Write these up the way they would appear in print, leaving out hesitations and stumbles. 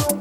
¿Qué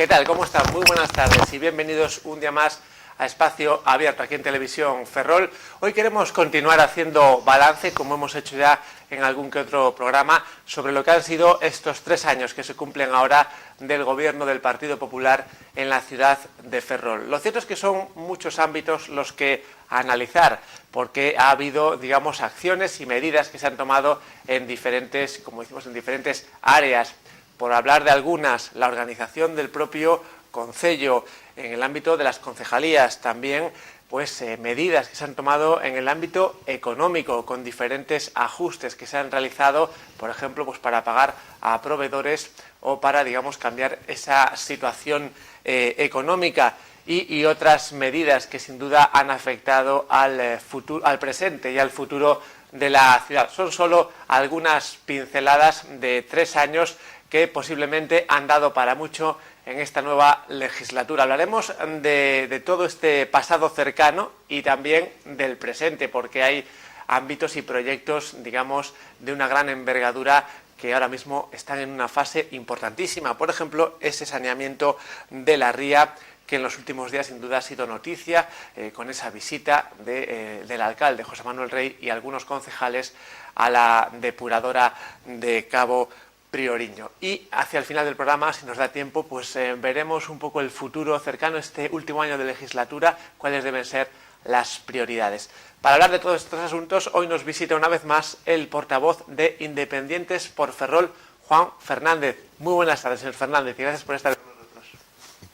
tal? ¿Cómo están? Muy buenas tardes y bienvenidos un día más a Espacio Abierto aquí en Televisión Ferrol. Hoy queremos continuar haciendo balance, como hemos hecho ya en algún que otro programa, sobre lo que han sido estos 3 años que se cumplen ahora del gobierno del Partido Popular en la ciudad de Ferrol. Lo cierto es que son muchos ámbitos los que analizar, porque ha habido, digamos, acciones y medidas que se han tomado en diferentes, como decimos, en diferentes áreas. Por hablar de algunas, la organización del propio concello, en el ámbito de las concejalías, también pues medidas que se han tomado en el ámbito económico, con diferentes ajustes que se han realizado, por ejemplo, pues para pagar a proveedores o para, digamos, cambiar esa situación económica y otras medidas que sin duda han afectado al presente y al futuro de la ciudad. Son solo algunas pinceladas de 3 años que posiblemente han dado para mucho en esta nueva legislatura. Hablaremos de todo este pasado cercano y también del presente, porque hay ámbitos y proyectos, digamos, de una gran envergadura que ahora mismo están en una fase importantísima. Por ejemplo, ese saneamiento de la ría, que en los últimos días sin duda ha sido noticia, con esa visita del alcalde José Manuel Rey y algunos concejales a la depuradora de Cabo Prioriño. Y hacia el final del programa, si nos da tiempo, pues veremos un poco el futuro cercano, este último año de legislatura, cuáles deben ser las prioridades. Para hablar de todos estos asuntos, hoy nos visita una vez más el portavoz de Independientes por Ferrol, Juan Fernández. Muy buenas tardes, señor Fernández, y gracias por estar con nosotros.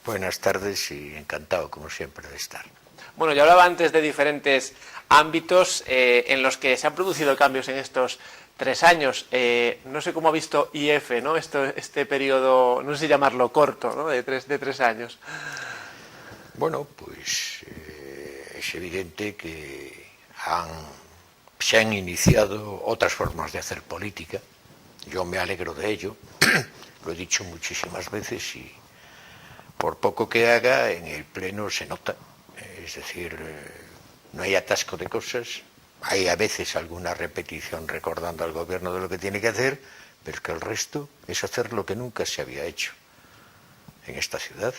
Buenas tardes y encantado, como siempre, de estar. Bueno, yo hablaba antes de diferentes ámbitos en los que se han producido cambios en estos 3 años. No sé cómo ha visto IF, ¿no? Este periodo, no sé si llamarlo corto, ¿no? de tres años. Bueno, pues es evidente que se han iniciado otras formas de hacer política. Yo me alegro de ello, lo he dicho muchísimas veces y por poco que haga en el Pleno se nota. Es decir, no hay atasco de cosas. Hay a veces alguna repetición recordando al gobierno de lo que tiene que hacer, pero es que el resto es hacer lo que nunca se había hecho en esta ciudad.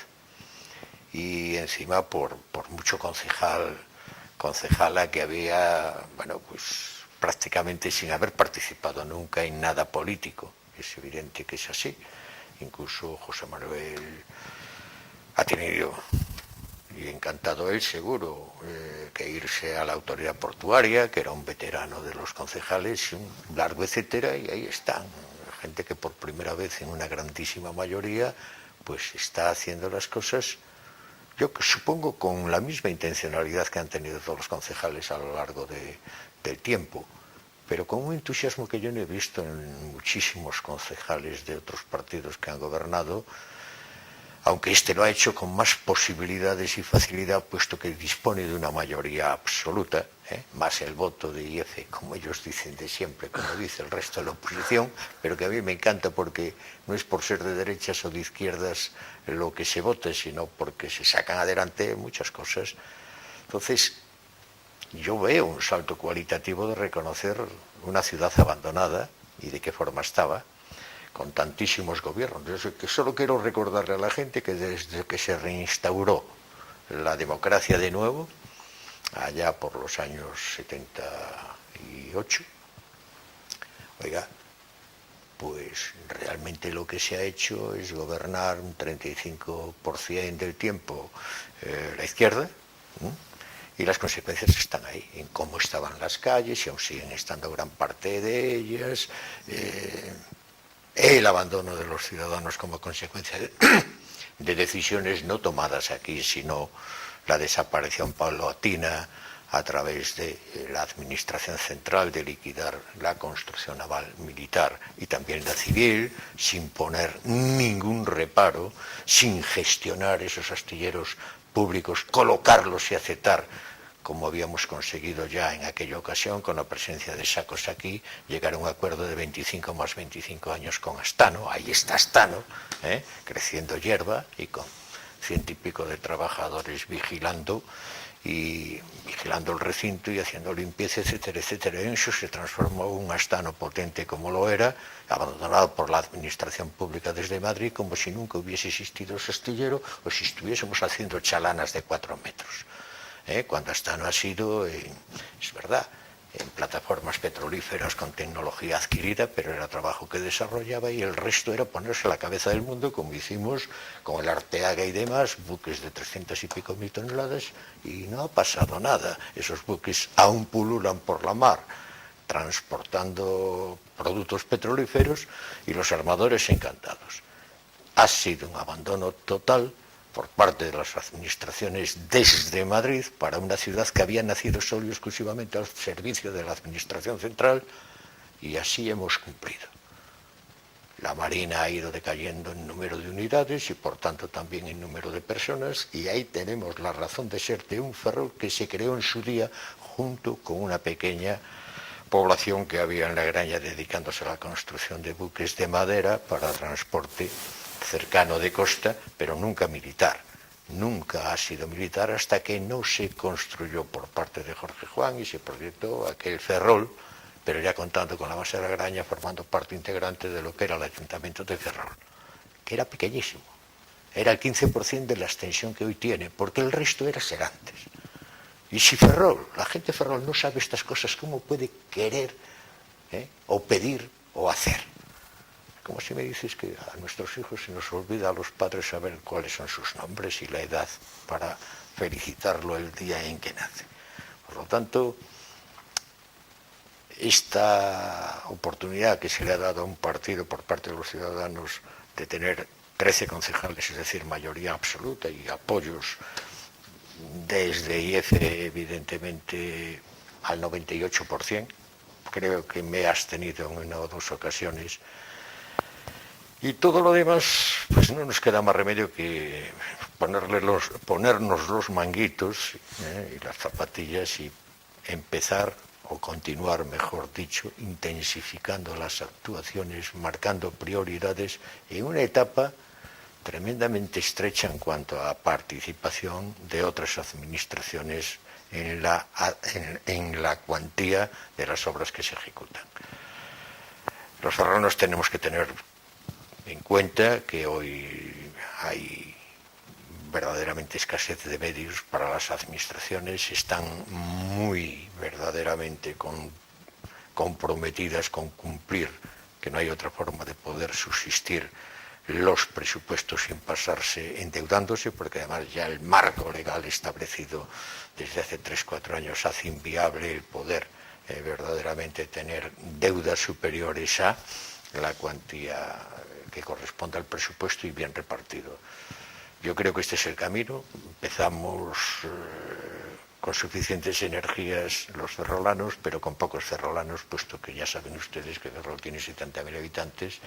Y encima por mucho concejala que había, bueno, pues prácticamente sin haber participado nunca en nada político. Es evidente que es así. Incluso José Manuel ha tenido, y encantado él seguro, que irse a la autoridad portuaria, que era un veterano de los concejales, un largo etcétera, y ahí están, gente que por primera vez en una grandísima mayoría pues está haciendo las cosas, yo supongo con la misma intencionalidad que han tenido todos los concejales a lo largo del tiempo, pero con un entusiasmo que yo no he visto en muchísimos concejales de otros partidos que han gobernado, aunque este lo ha hecho con más posibilidades y facilidad, puesto que dispone de una mayoría absoluta, más el voto de IF, como ellos dicen de siempre, como dice el resto de la oposición, pero que a mí me encanta porque no es por ser de derechas o de izquierdas lo que se vote, sino porque se sacan adelante muchas cosas. Entonces, yo veo un salto cualitativo de reconocer una ciudad abandonada y de qué forma estaba, con tantísimos gobiernos. Que solo quiero recordarle a la gente que desde que se reinstauró la democracia de nuevo, allá por los años 78, oiga, pues realmente lo que se ha hecho es gobernar un 35% del tiempo la izquierda, y las consecuencias están ahí, en cómo estaban las calles, y aún siguen estando gran parte de ellas, el abandono de los ciudadanos como consecuencia de decisiones no tomadas aquí, sino la desaparición paulatina a través de la administración central de liquidar la construcción naval militar y también la civil, sin poner ningún reparo, sin gestionar esos astilleros públicos, colocarlos y aceptar, como habíamos conseguido ya en aquella ocasión con la presencia de Sacos aquí, llegar a un acuerdo de 25 más 25 años con Astano. Ahí está Astano, creciendo hierba y con 100 y pico de trabajadores vigilando el recinto y haciendo limpieza, etcétera, etcétera. Eso se transformó en un astano potente como lo era, abandonado por la administración pública desde Madrid, como si nunca hubiese existido ese astillero o si estuviésemos haciendo chalanas de 4 metros. Cuando astano ha sido, es verdad, en plataformas petrolíferas con tecnología adquirida, pero era trabajo que desarrollaba y el resto era ponerse a la cabeza del mundo, como hicimos con el Arteaga y demás, buques de 300 y pico mil toneladas, y no ha pasado nada. Esos buques aún pululan por la mar, transportando productos petrolíferos y los armadores encantados. Ha sido un abandono total por parte de las administraciones desde Madrid para una ciudad que había nacido solo y exclusivamente al servicio de la administración central, y así hemos cumplido. La Marina ha ido decayendo en número de unidades y por tanto también en número de personas, y ahí tenemos la razón de ser de un Ferrol que se creó en su día junto con una pequeña población que había en la Graña dedicándose a la construcción de buques de madera para transporte cercano de costa, pero nunca militar. Nunca ha sido militar hasta que no se construyó por parte de Jorge Juan y se proyectó aquel Ferrol, pero ya contando con la base de la Graña, formando parte integrante de lo que era el Ayuntamiento de Ferrol, que era pequeñísimo. Era el 15% de la extensión que hoy tiene, porque el resto era Serantes. Y si Ferrol, la gente de Ferrol no sabe estas cosas, ¿cómo puede querer o pedir o hacer? Como si me dices que a nuestros hijos se nos olvida a los padres saber cuáles son sus nombres y la edad para felicitarlo el día en que nace. Por lo tanto, esta oportunidad que se le ha dado a un partido por parte de los ciudadanos de tener 13 concejales, es decir, mayoría absoluta y apoyos desde IF evidentemente al 98%, creo que me has tenido en una o dos ocasiones. Y todo lo demás, pues no nos queda más remedio que ponernos los manguitos y las zapatillas y empezar, o continuar, mejor dicho, intensificando las actuaciones, marcando prioridades en una etapa tremendamente estrecha en cuanto a participación de otras administraciones en la cuantía de las obras que se ejecutan. Los ferrolanos tenemos que tener en cuenta que hoy hay verdaderamente escasez de medios para las administraciones, están muy verdaderamente comprometidas con cumplir, que no hay otra forma de poder subsistir, los presupuestos sin pasarse endeudándose, porque además ya el marco legal establecido desde hace 3-4 años hace inviable el poder verdaderamente tener deudas superiores a la cuantía que corresponde al presupuesto y bien repartido. Yo creo que este es el camino. Empezamos con suficientes energías los ferrolanos, pero con pocos ferrolanos, puesto que ya saben ustedes que Ferrol tiene 70.000 habitantes,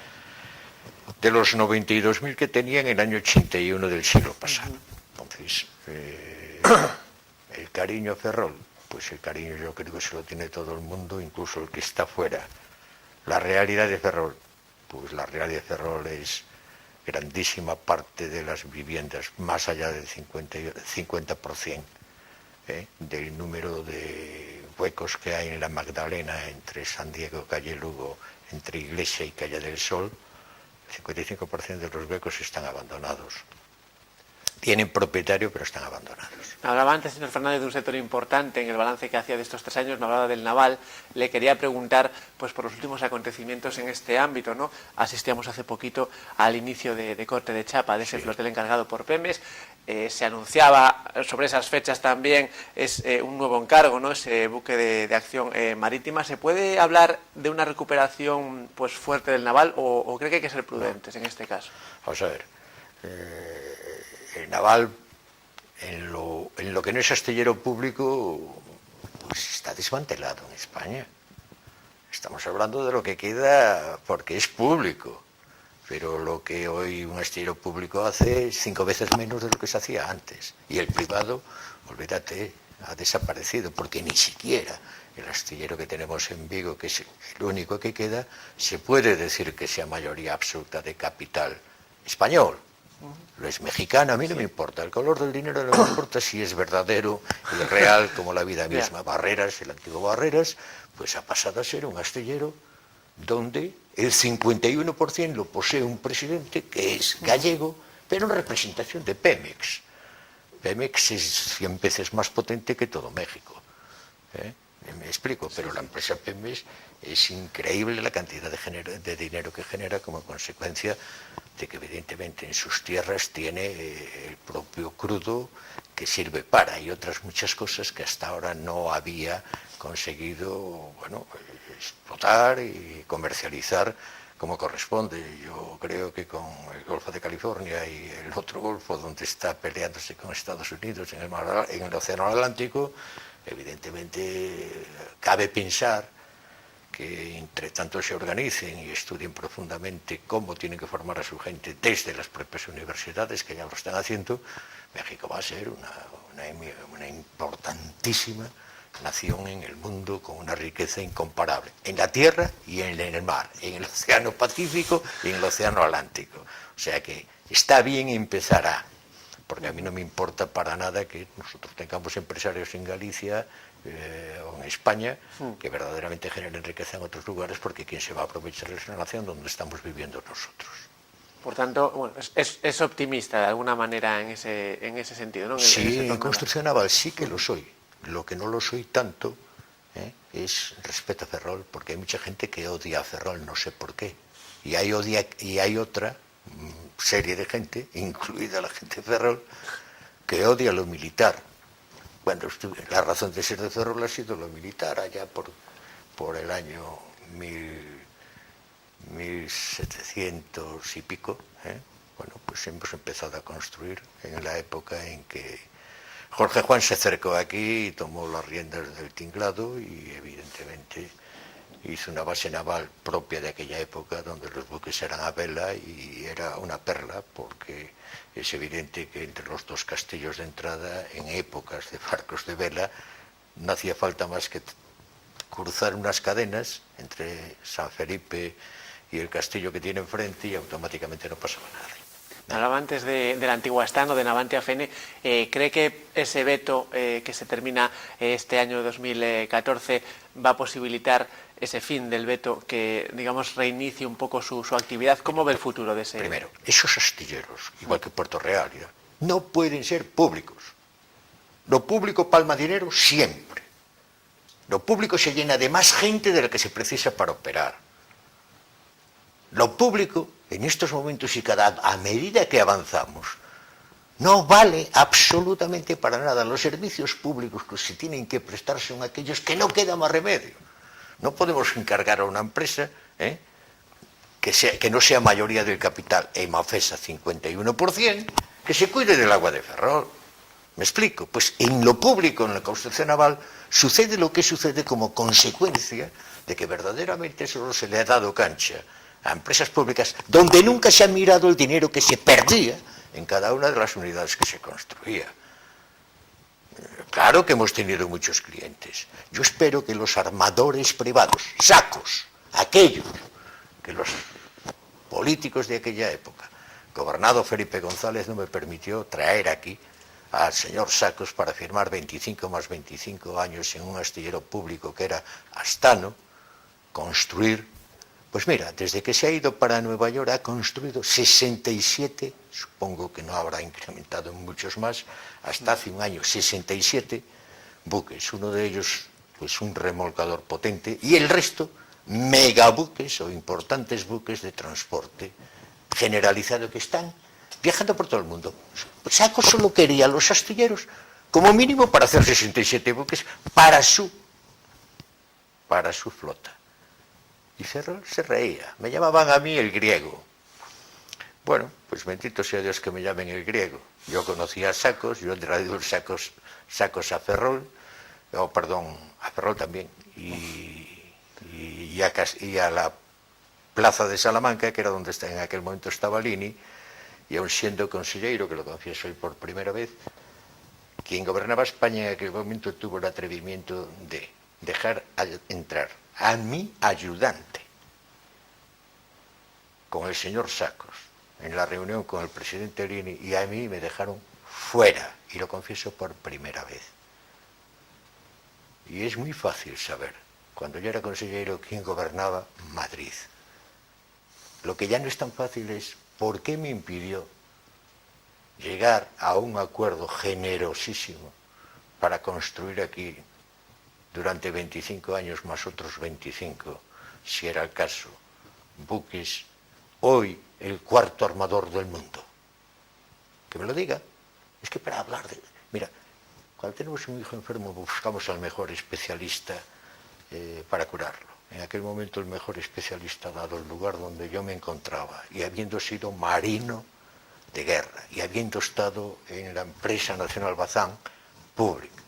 de los 92.000 que tenía en el año 81 del siglo pasado. Entonces, el cariño a Ferrol, pues el cariño yo creo que se lo tiene todo el mundo, incluso el que está fuera. La realidad de Ferrol, pues la realidad de Ferrol es grandísima parte de las viviendas, más allá del 50% del número de huecos que hay en la Magdalena entre San Diego, calle Lugo, entre Iglesia y calle del Sol, el 55% de los huecos están abandonados. Tienen propietario, pero están abandonados. Hablaba antes, señor Fernández, de un sector importante en el balance que hacía de estos 3 años, me hablaba del naval. Le quería preguntar pues por los últimos acontecimientos en este ámbito, ¿no? Asistíamos hace poquito al inicio de corte de chapa de ese flotel encargado por Pemex. Se anunciaba sobre esas fechas también un nuevo encargo, ¿no? Ese buque de acción marítima. ¿Se puede hablar de una recuperación pues fuerte del naval o cree que hay que ser prudentes en este caso? Vamos a ver. El naval, en lo que no es astillero público, pues está desmantelado en España. Estamos hablando de lo que queda porque es público, pero lo que hoy un astillero público hace es 5 veces menos de lo que se hacía antes. Y el privado, olvídate, ha desaparecido, porque ni siquiera el astillero que tenemos en Vigo, que es el único que queda, se puede decir que sea mayoría absoluta de capital español. Lo es mexicana, a mí no me importa. El color del dinero no me importa si es verdadero y real como la vida misma. Barreras, el antiguo Barreras, pues ha pasado a ser un astillero donde el 51% lo posee un presidente que es gallego, pero en representación de Pemex. Pemex es 100 veces más potente que todo México. Me explico, pero la empresa Pemex es increíble la cantidad de dinero que genera como consecuencia de que evidentemente en sus tierras tiene el propio crudo que sirve para y otras muchas cosas que hasta ahora no había conseguido explotar y comercializar como corresponde. Yo creo que con el Golfo de California y el otro Golfo donde está peleándose con Estados Unidos en el Océano Atlántico, evidentemente cabe pensar que entre tanto se organicen y estudien profundamente cómo tienen que formar a su gente desde las propias universidades, que ya lo están haciendo, México va a ser una importantísima nación en el mundo con una riqueza incomparable, en la tierra y en el mar, en el Océano Pacífico y en el Océano Atlántico. O sea que está bien empezar porque a mí no me importa para nada que nosotros tengamos empresarios en Galicia o en España que verdaderamente generen riqueza en otros lugares, porque quien se va a aprovechar es la nación donde estamos viviendo nosotros. Por tanto, bueno, es optimista de alguna manera en ese sentido, ¿no? Sí, en construcción naval sí que lo soy. Lo que no lo soy tanto es respeto a Ferrol, porque hay mucha gente que odia a Ferrol, no sé por qué. Y hay otra serie de gente, incluida la gente de Ferrol, que odia lo militar. Bueno, la razón de ser de Ferrol ha sido lo militar, allá por el año 1700 y pico. Bueno, pues hemos empezado a construir en la época en que Jorge Juan se acercó aquí y tomó las riendas del tinglado y evidentemente hizo una base naval propia de aquella época donde los buques eran a vela y era una perla, porque es evidente que entre los dos castillos de entrada en épocas de barcos de vela no hacía falta más que cruzar unas cadenas entre San Felipe y el castillo que tiene enfrente y automáticamente no pasaba nada. Hablaba antes del antiguo Astano, de Navantia Fene. ¿Cree que ese veto que se termina este año 2014 va a posibilitar ese fin del veto que, digamos, reinicie un poco su actividad? ¿Cómo ve el futuro de ese? Primero, esos astilleros, igual que Puerto Real, no pueden ser públicos. Lo público palma dinero siempre. Lo público se llena de más gente de la que se precisa para operar. Lo público, en estos momentos y a medida que avanzamos, no vale absolutamente para nada. Los servicios públicos que se tienen que prestar son aquellos que no queda más remedio. No podemos encargar a una empresa que no sea mayoría del capital, Emafesa 51%, que se cuide del agua de Ferrol. ¿Me explico? Pues en lo público, en la construcción naval, sucede lo que sucede como consecuencia de que verdaderamente solo se le ha dado cancha a empresas públicas donde nunca se ha mirado el dinero que se perdía en cada una de las unidades que se construía. Claro que hemos tenido muchos clientes. Yo espero que los armadores privados, sacos, aquellos que los políticos de aquella época, gobernado Felipe González, no me permitió traer aquí al señor Sacos para firmar 25 más 25 años en un astillero público que era Astano, construir. Pues mira, desde que se ha ido para Nueva York ha construido 67, supongo que no habrá incrementado en muchos más, hasta hace un año 67 buques, uno de ellos pues un remolcador potente y el resto megabuques o importantes buques de transporte generalizado que están viajando por todo el mundo. Sacos solo quería los astilleros como mínimo para hacer 67 buques para su flota. Y Ferrol se reía. Me llamaban a mí el griego. Bueno, pues bendito sea Dios que me llamen el griego. Yo conocía a Sacos, yo he traído Sacos a Ferrol, a Ferrol también, y a la plaza de Salamanca, que era donde en aquel momento estaba Lini, y aun siendo consejero, que lo confieso hoy por primera vez, quien gobernaba España en aquel momento tuvo el atrevimiento de dejar entrar a mi ayudante con el señor Sacos en la reunión con el presidente Lini y a mí me dejaron fuera, y lo confieso por primera vez. Y es muy fácil saber, cuando yo era consejero, quién gobernaba Madrid. Lo que ya no es tan fácil es por qué me impidió llegar a un acuerdo generosísimo para construir aquí durante 25 años más otros 25, si era el caso, buques, hoy el cuarto armador del mundo. Que me lo diga. Es que para hablar de... Mira, cuando tenemos un hijo enfermo buscamos al mejor especialista para curarlo. En aquel momento el mejor especialista, dado el lugar donde yo me encontraba, y habiendo sido marino de guerra, y habiendo estado en la empresa Nacional Bazán pública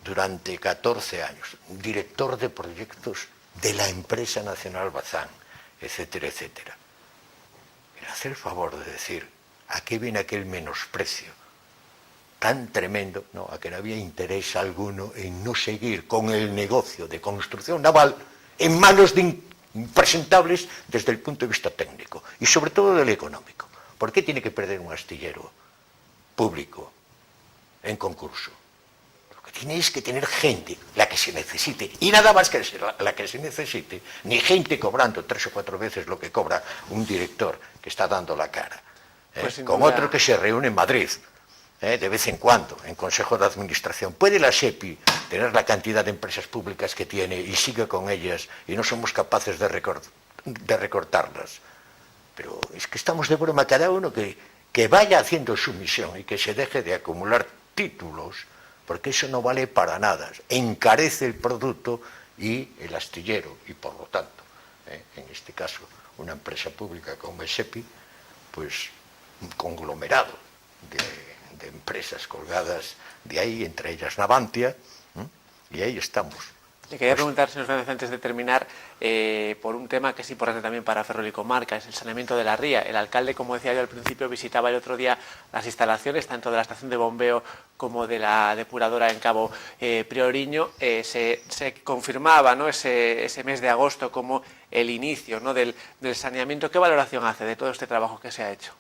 durante 14 años, director de proyectos de la empresa Nacional Bazán, etcétera, etcétera. Me hace el favor de decir, ¿a qué viene aquel menosprecio tan tremendo? No, a que no había interés alguno en no seguir con el negocio de construcción naval en manos de impresentables desde el punto de vista técnico y sobre todo del económico. ¿Por qué tiene que perder un astillero público en concurso? Lo que tiene es que tener gente, la que se necesite, y nada más que la que se necesite, ni gente cobrando 3 o 4 veces lo que cobra un director que está dando la cara, Pues con otro que se reúne en Madrid, de vez en cuando, en Consejo de Administración. ¿Puede la SEPI tener la cantidad de empresas públicas que tiene y sigue con ellas y no somos capaces de recortarlas? Pero es que estamos de broma, cada uno que vaya haciendo su misión y que se deje de acumular títulos, porque eso no vale para nada. Encarece el producto y el astillero, y por lo tanto, en este caso, una empresa pública como el SEPI, pues un conglomerado de empresas colgadas de ahí, entre ellas Navantia, y ahí estamos. Le quería preguntar, señor Fernández, antes de terminar, por un tema que es importante también para Ferrol y Comarca, es el saneamiento de la ría. El alcalde, como decía yo al principio, visitaba el otro día las instalaciones, tanto de la estación de bombeo como de la depuradora en Cabo Prioriño. Se confirmaba, ¿no?, ese mes de agosto como el inicio, ¿no?, del saneamiento. ¿Qué valoración hace de todo este trabajo que se ha hecho?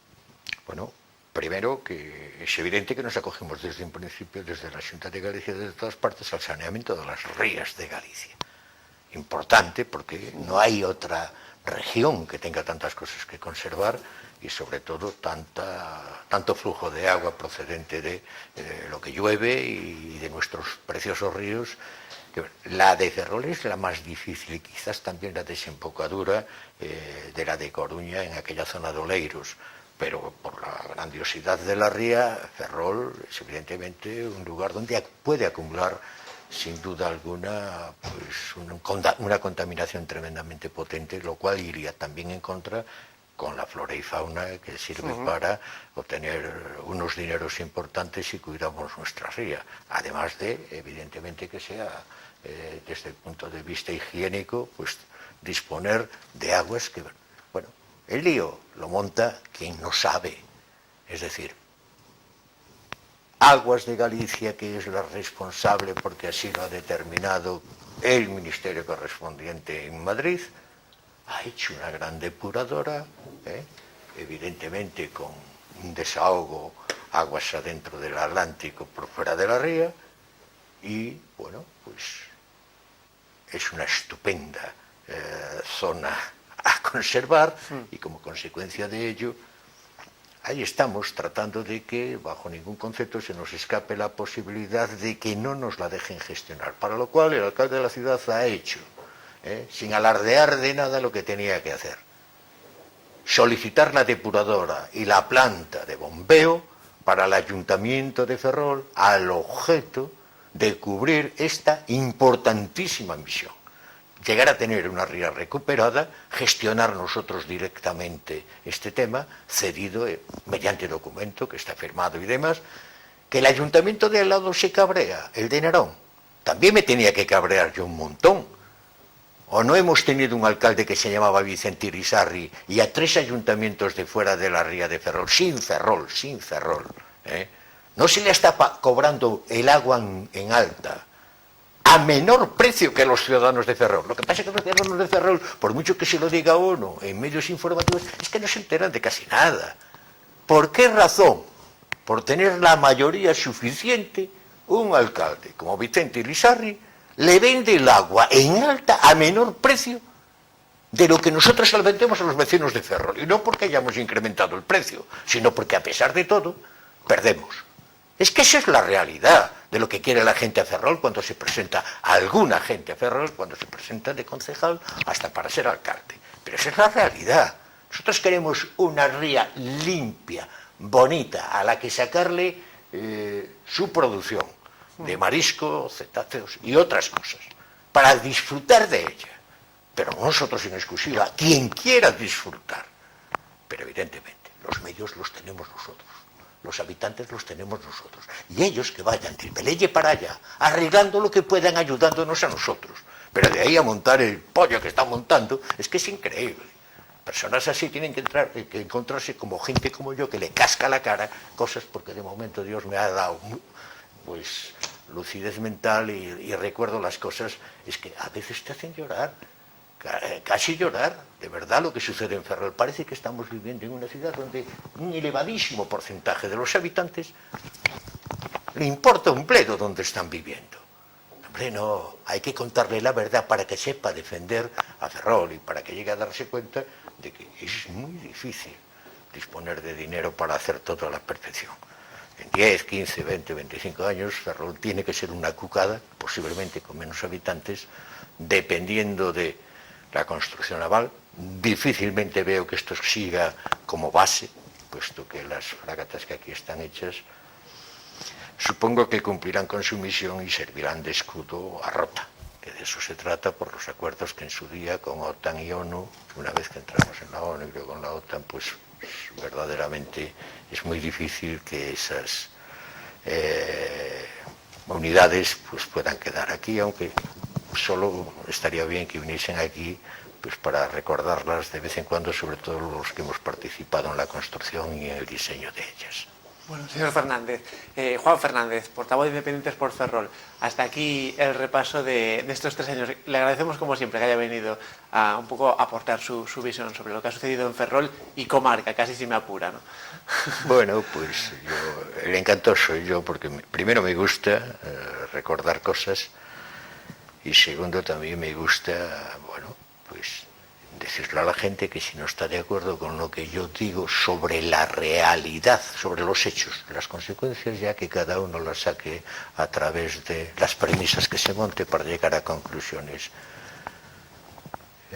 Bueno, primero que es evidente que nos acogemos desde un principio, desde la Xunta de Galicia, desde todas partes, al saneamiento de las rías de Galicia. Importante porque no hay otra región que tenga tantas cosas que conservar y sobre todo tanto flujo de agua procedente de lo que llueve y de nuestros preciosos ríos. La de Ferrol es la más difícil y quizás también la desembocadura de la de Coruña en aquella zona de Oleiros. Pero por la grandiosidad de la ría, Ferrol es evidentemente un lugar donde puede acumular, sin duda alguna, pues una contaminación tremendamente potente, lo cual iría también en contra con la flora y fauna que sirve para obtener unos dineros importantes si cuidamos nuestra ría. Además de, evidentemente, que sea, desde el punto de vista higiénico, pues disponer de aguas que... Bueno, el lío lo monta quien no sabe, es decir, Aguas de Galicia, que es la responsable porque así lo ha determinado el ministerio correspondiente en Madrid, ha hecho una gran depuradora, evidentemente con un desahogo, aguas adentro del Atlántico por fuera de la ría, y bueno, pues es una estupenda zona a conservar y como consecuencia de ello ahí estamos tratando de que bajo ningún concepto se nos escape la posibilidad de que no nos la dejen gestionar, para lo cual el alcalde de la ciudad ha hecho, sin alardear de nada, lo que tenía que hacer: solicitar la depuradora y la planta de bombeo para el Ayuntamiento de Ferrol al objeto de cubrir esta importantísima misión. Llegar a tener una ría recuperada, gestionar nosotros directamente este tema, cedido mediante documento que está firmado y demás. Que el ayuntamiento de al lado se cabrea, el de Narón, también me tenía que cabrear yo un montón. ¿O no hemos tenido un alcalde que se llamaba Vicente Irisarri y a 3 ayuntamientos de fuera de la ría de Ferrol, sin Ferrol, no se le está cobrando el agua en alta a menor precio que los ciudadanos de Ferrol? Lo que pasa es que los ciudadanos de Ferrol, por mucho que se lo diga uno en medios informativos, es que no se enteran de casi nada. ¿Por qué razón? Por tener la mayoría suficiente, un alcalde como Vicente Irizarry le vende el agua en alta a menor precio de lo que nosotros se lo vendemos a los vecinos de Ferrol. Y no porque hayamos incrementado el precio, sino porque a pesar de todo, perdemos. Es que esa es la realidad de lo que quiere la gente a Ferrol cuando se presenta, alguna gente a Ferrol cuando se presenta de concejal hasta para ser alcalde. Pero esa es la realidad. Nosotros queremos una ría limpia, bonita, a la que sacarle su producción de marisco, cetáceos y otras cosas, para disfrutar de ella. Pero nosotros en exclusiva, quien quiera disfrutar. Pero evidentemente, los medios los tenemos nosotros, los habitantes los tenemos nosotros. Y ellos que vayan del Pelelle para allá, arreglando lo que puedan, ayudándonos a nosotros. Pero de ahí a montar el pollo que están montando, es que es increíble. Personas así tienen que encontrarse como gente como yo, que le casca la cara cosas, porque de momento Dios me ha dado pues lucidez mental y recuerdo las cosas, es que a veces te hacen llorar. Casi llorar, de verdad, lo que sucede en Ferrol. Parece que estamos viviendo en una ciudad donde un elevadísimo porcentaje de los habitantes le importa un bledo donde están viviendo. Hombre, no, hay que contarle la verdad para que sepa defender a Ferrol y para que llegue a darse cuenta de que es muy difícil disponer de dinero para hacer todo a la perfección. En 10, 15, 20, 25 años, Ferrol tiene que ser una cucada, posiblemente con menos habitantes, dependiendo de la construcción naval. Difícilmente veo que esto siga como base, puesto que las fragatas que aquí están hechas supongo que cumplirán con su misión y servirán de escudo a Rota, que de eso se trata por los acuerdos que en su día con OTAN y ONU, una vez que entramos en la ONU y luego en la OTAN, pues verdaderamente es muy difícil que esas unidades pues puedan quedar aquí, aunque solo estaría bien que viniesen aquí pues para recordarlas de vez en cuando, sobre todo los que hemos participado en la construcción y en el diseño de ellas. Bueno, señor Fernández, Juan Fernández, portavoz de Independientes por Ferrol, hasta aquí el repaso de estos 3 años. Le agradecemos como siempre que haya venido a un poco aportar su visión sobre lo que ha sucedido en Ferrol y comarca, casi si me apura, ¿no? Bueno, pues el encantado soy yo, porque primero me gusta recordar cosas y segundo también me gusta, bueno, pues decirle a la gente que si no está de acuerdo con lo que yo digo sobre la realidad, sobre los hechos, las consecuencias, ya que cada uno las saque a través de las premisas que se monte para llegar a conclusiones.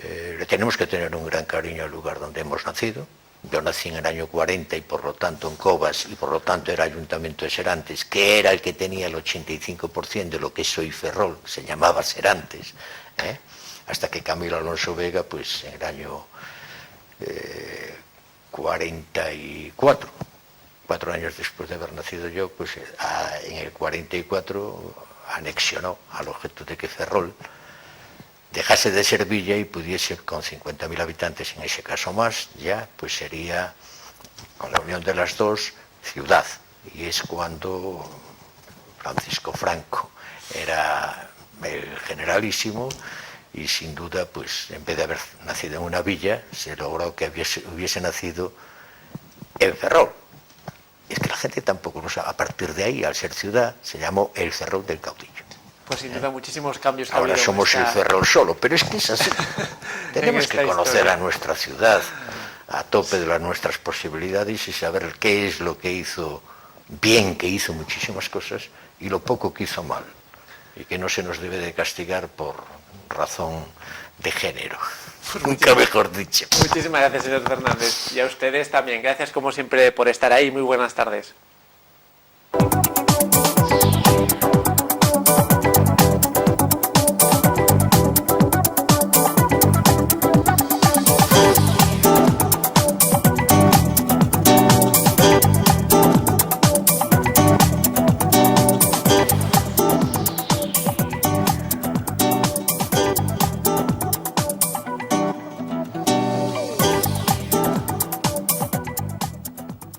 Le tenemos que tener un gran cariño al lugar donde hemos nacido. Yo nací en el año 40 y por lo tanto en Cobas, y por lo tanto era Ayuntamiento de Serantes, que era el que tenía el 85% de lo que es hoy Ferrol, se llamaba Serantes, hasta que Camilo Alonso Vega, pues en el año 44, 4 años después de haber nacido yo, pues en el 44 anexionó al objeto de que Ferrol dejase de ser villa y pudiese, con 50.000 habitantes, en ese caso más, ya pues sería, con la unión de las dos, ciudad. Y es cuando Francisco Franco era el generalísimo y sin duda, pues en vez de haber nacido en una villa, se logró que hubiese nacido en Ferrol. Es que la gente tampoco lo sabe. A partir de ahí, al ser ciudad, se llamó el Ferrol del Caudillo. Pues sin duda muchísimos cambios. Ahora somos el Ferrol solo, pero es que es así. Tenemos que conocer a nuestra ciudad a tope de las nuestras posibilidades y saber qué es lo que hizo bien, que hizo muchísimas cosas, y lo poco que hizo mal. Y que no se nos debe de castigar por razón de género. Nunca mejor dicho. Muchísimas gracias, señor Fernández. Y a ustedes también. Gracias como siempre por estar ahí. Muy buenas tardes.